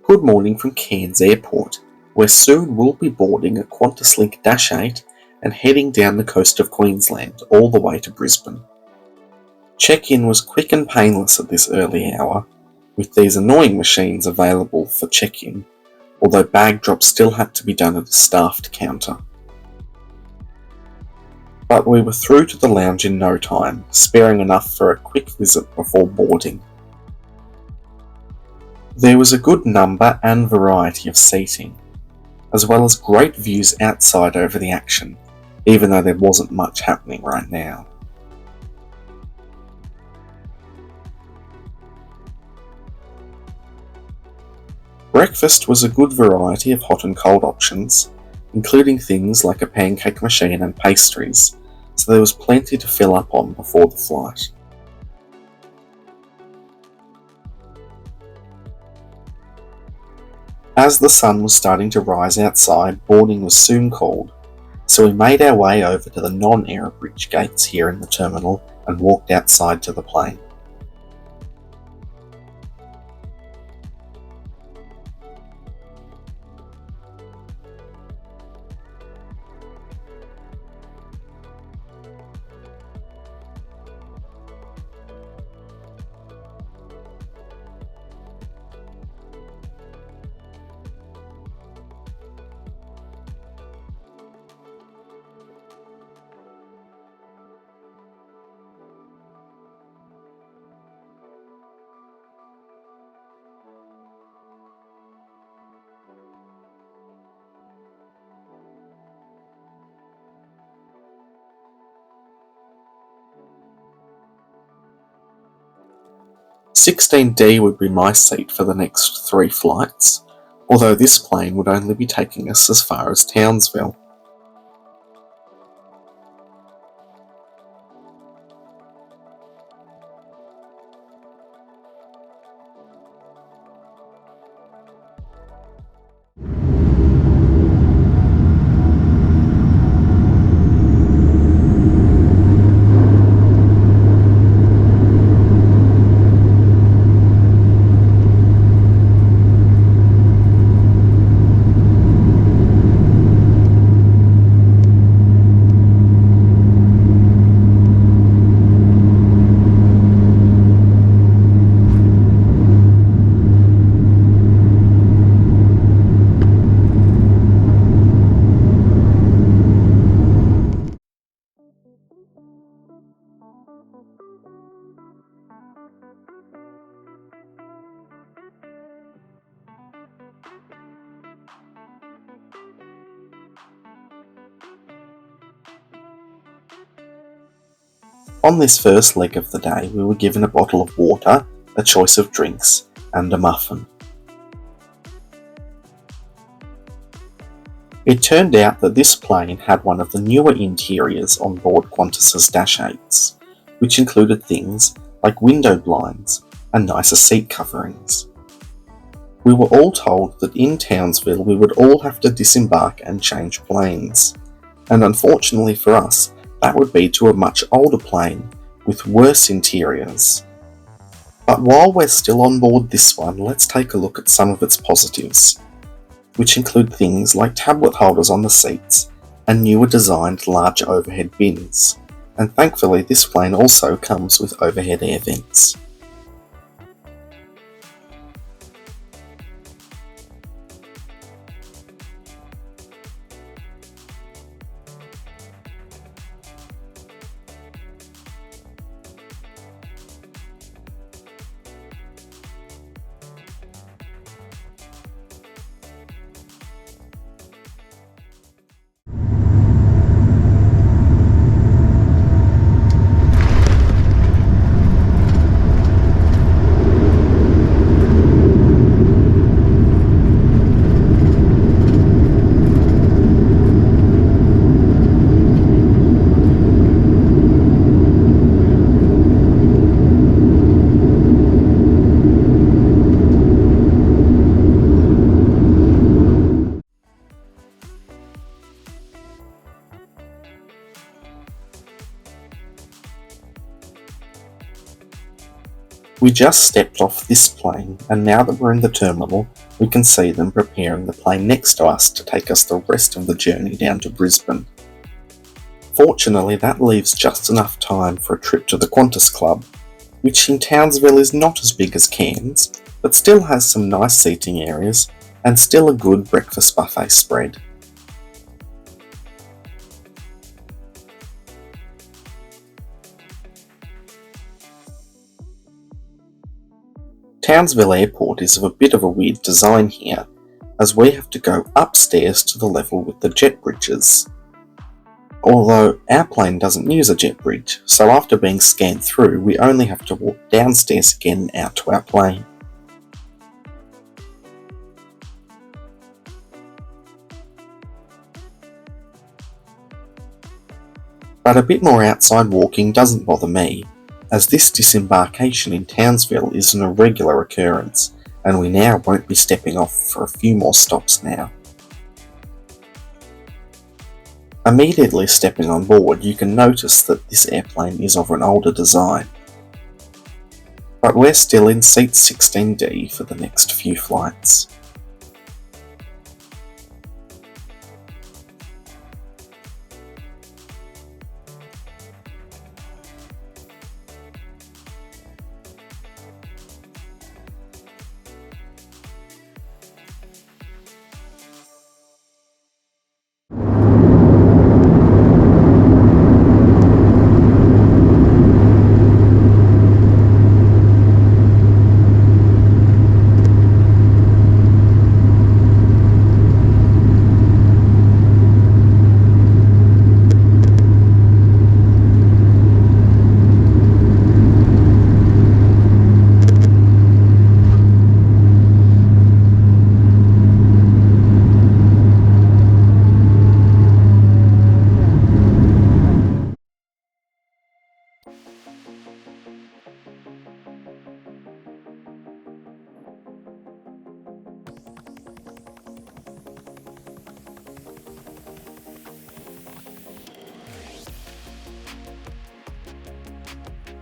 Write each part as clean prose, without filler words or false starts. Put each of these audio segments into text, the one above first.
Good morning from Cairns Airport, where soon we'll be boarding a Qantaslink Dash 8 and heading down the coast of Queensland all the way to Brisbane. Check-in was quick and painless at this early hour, with these annoying machines available for check-in, although bag drops still had to be done at a staffed counter. But we were through to the lounge in no time, sparing enough for a quick visit before boarding. There was a good number and variety of seating, as well as great views outside over the action, even though there wasn't much happening right now. Breakfast was a good variety of hot and cold options, including things like a pancake machine and pastries, so there was plenty to fill up on before the flight. As the sun was starting to rise outside, boarding was soon called, so we made our way over to the non-air bridge gates here in the terminal and walked outside to the plane. "16D would be my seat for the next 3 flights, although this plane would only be taking us as far as Townsville. On this first leg of the day, we were given a bottle of water, a choice of drinks, and a muffin. It turned out that this plane had one of the newer interiors on board Qantas's Dash 8s, which included things like window blinds and nicer seat coverings. We were all told that in Townsville we would all have to disembark and change planes, and unfortunately for us, that would be to a much older plane with worse interiors. But while we're still on board this one, let's take a look at some of its positives, which include things like tablet holders on the seats and newer designed large overhead bins, and thankfully this plane also comes with overhead air vents. We just stepped off this plane, and now that we're in the terminal, we can see them preparing the plane next to us to take us the rest of the journey down to Brisbane. Fortunately, that leaves just enough time for a trip to the Qantas Club, which in Townsville is not as big as Cairns, but still has some nice seating areas and still a good breakfast buffet spread. Townsville Airport is of a bit of a weird design here, as we have to go upstairs to the level with the jet bridges. Although our plane doesn't use a jet bridge, so after being scanned through, we only have to walk downstairs again and out to our plane. But a bit more outside walking doesn't bother me, as this disembarkation in Townsville is an irregular occurrence, and we now won't be stepping off for a few more stops now. Immediately stepping on board, you can notice that this airplane is of an older design. But we're still in seat 16D for the next few flights.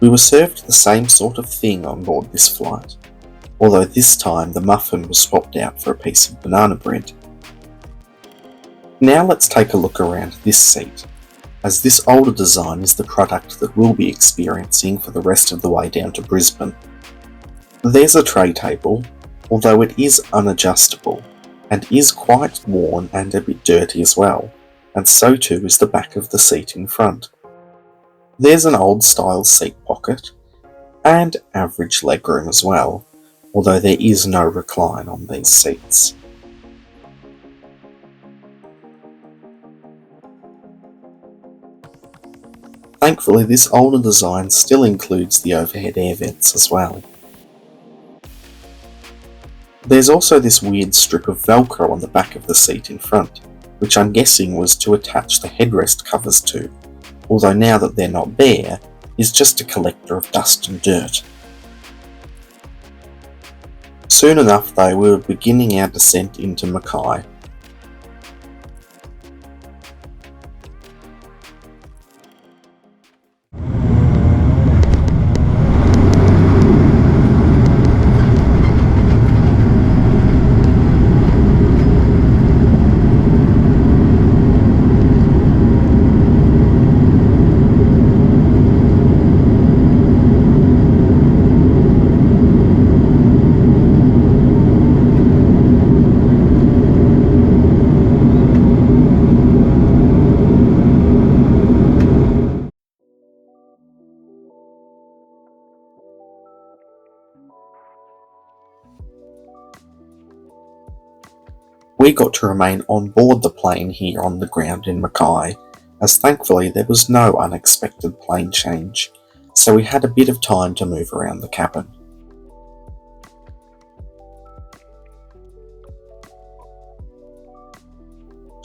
We were served the same sort of thing on board this flight, although this time the muffin was swapped out for a piece of banana bread. Now let's take a look around this seat, as this older design is the product that we'll be experiencing for the rest of the way down to Brisbane. There's a tray table, although it is unadjustable, and is quite worn and a bit dirty as well, and so too is the back of the seat in front. There's an old style seat pocket, and average legroom as well, although there is no recline on these seats. Thankfully, this older design still includes the overhead air vents as well. There's also this weird strip of Velcro on the back of the seat in front, which I'm guessing was to attach the headrest covers to, although now that they're not there, is just a collector of dust and dirt. Soon enough though, we were beginning our descent into Mackay. We got to remain on board the plane here on the ground in Mackay, as thankfully there was no unexpected plane change, so we had a bit of time to move around the cabin.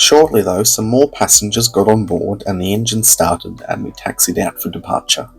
Shortly though, some more passengers got on board and the engine started and we taxied out for departure.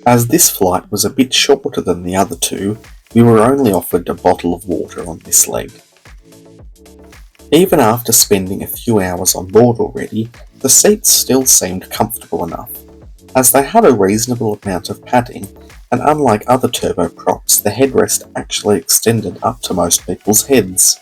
As this flight was a bit shorter than the other two, we were only offered a bottle of water on this leg. Even after spending a few hours on board already, the seats still seemed comfortable enough, as they had a reasonable amount of padding, and unlike other turboprops, the headrest actually extended up to most people's heads.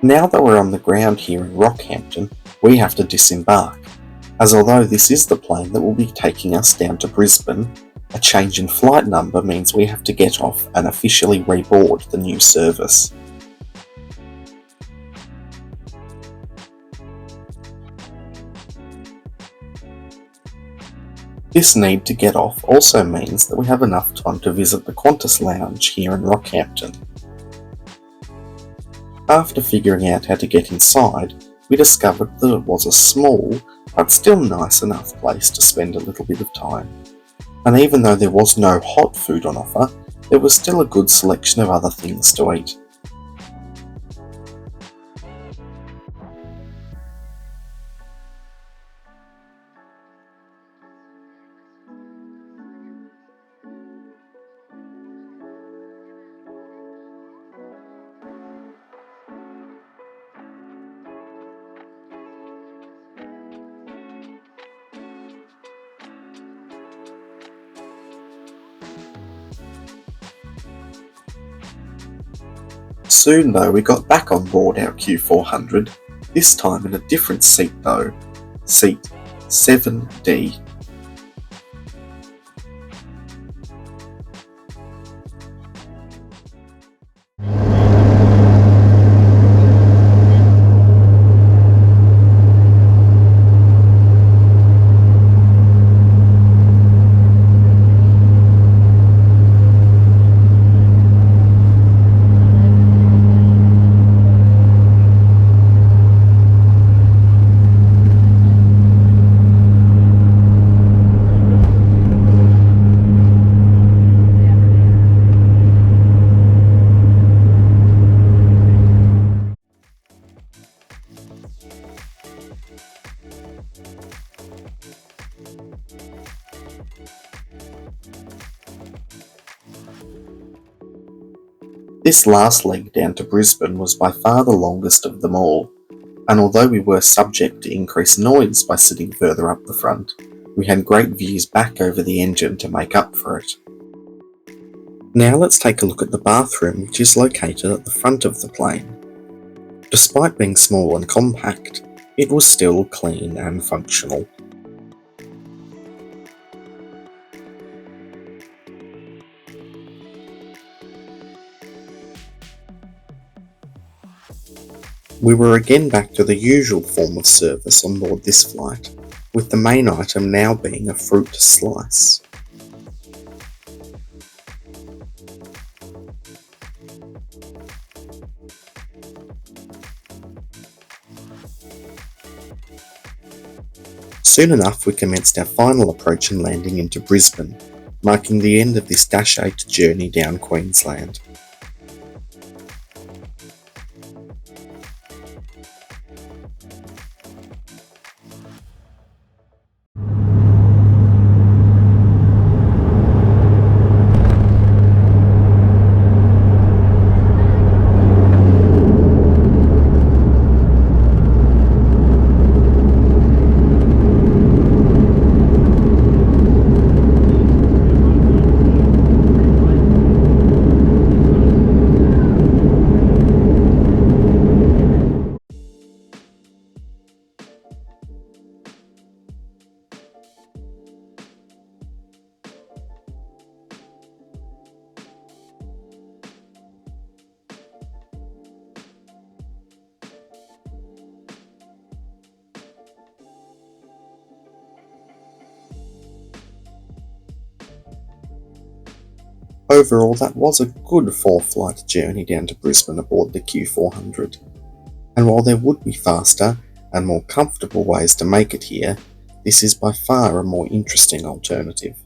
Now that we're on the ground here in Rockhampton, we have to disembark, as although this is the plane that will be taking us down to Brisbane, a change in flight number means we have to get off and officially reboard the new service. This need to get off also means that we have enough time to visit the Qantas lounge here in Rockhampton. After figuring out how to get inside, we discovered that it was a small, but still nice enough place to spend a little bit of time. And even though there was no hot food on offer, there was still a good selection of other things to eat. Soon though we got back on board our Q400, this time in a different seat though, seat 7D. This last leg down to Brisbane was by far the longest of them all, and although we were subject to increased noise by sitting further up the front, we had great views back over the engine to make up for it. Now let's take a look at the bathroom, which is located at the front of the plane. Despite being small and compact, it was still clean and functional. We were again back to the usual form of service on board this flight, with the main item now being a fruit slice. Soon enough we commenced our final approach and landing into Brisbane, marking the end of this Dash 8 journey down Queensland. Overall, that was a good 4-flight journey down to Brisbane aboard the Q400. And while there would be faster and more comfortable ways to make it here, this is by far a more interesting alternative.